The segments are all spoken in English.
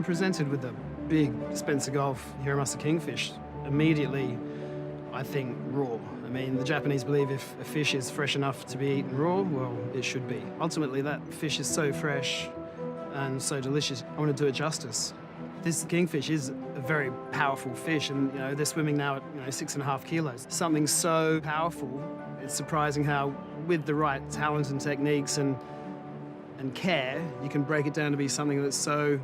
I'm presented with a big Spencer Gulf Hiramasa kingfish, immediately I think raw. I mean, the Japanese believe if a fish is fresh enough to be eaten raw, well, it should be. Ultimately, that fish is so fresh and so delicious, I want to do it justice. This kingfish is a very powerful fish, and they're swimming now at 6.5 kilos. Something so powerful, it's surprising how, with the right talent and techniques and care, you can break it down to be something that's so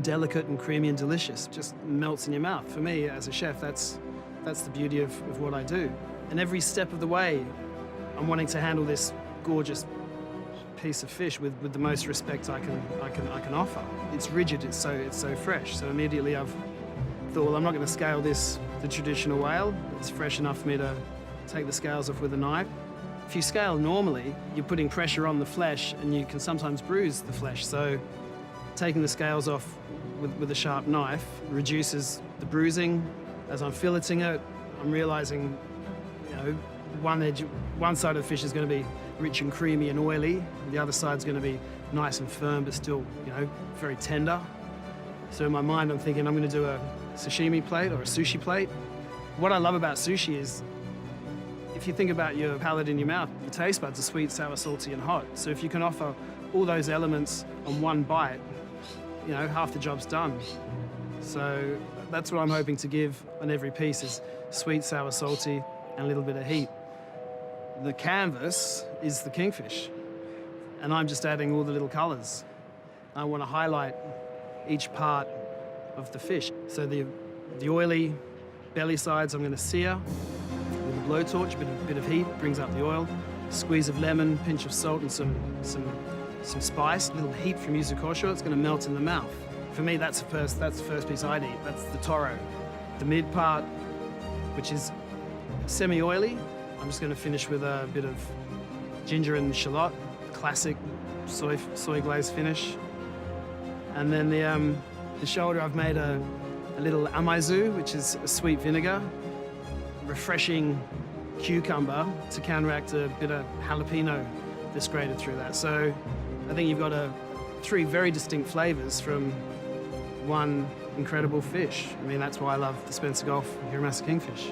delicate and creamy and delicious. Just melts in your mouth. For me, as a chef, that's the beauty of what I do. And every step of the way, I'm wanting to handle this gorgeous piece of fish with the most respect I can offer. It's rigid, it's so fresh. So immediately I've thought, well, I'm not going to scale this the traditional whale. It's fresh enough for me to take the scales off with a knife. If you scale normally, you're putting pressure on the flesh and you can sometimes bruise the flesh. So taking the scales off with a sharp knife reduces the bruising. As I'm filleting it, I'm realizing, one side of the fish is going to be rich and creamy and oily. The other side's going to be nice and firm, but still, very tender. So in my mind, I'm thinking I'm going to do a sashimi plate or a sushi plate. What I love about sushi is, if you think about your palate in your mouth, your taste buds are sweet, sour, salty, and hot. So if you can offer all those elements on one bite, half the job's done. So that's what I'm hoping to give on every piece is sweet, sour, salty, and a little bit of heat. The canvas is the kingfish, and I'm just adding all the little colors. I want to highlight each part of the fish. So the oily belly sides I'm going to sear with a blowtorch, a bit of heat, brings up the oil, squeeze of lemon, pinch of salt, and some spice, a little heat from yuzu kosho. It's going to melt in the mouth. For me, that's the first piece I'd eat. That's the toro. The mid part, which is semi-oily, I'm just going to finish with a bit of ginger and shallot, classic soy glaze finish. And then the shoulder, I've made a little amaizu, which is a sweet vinegar, refreshing cucumber to counteract a bit of jalapeno that's grated through that. So I think you've got three very distinct flavors from one incredible fish. I mean, that's why I love the Spencer Gulf Hiramasa kingfish.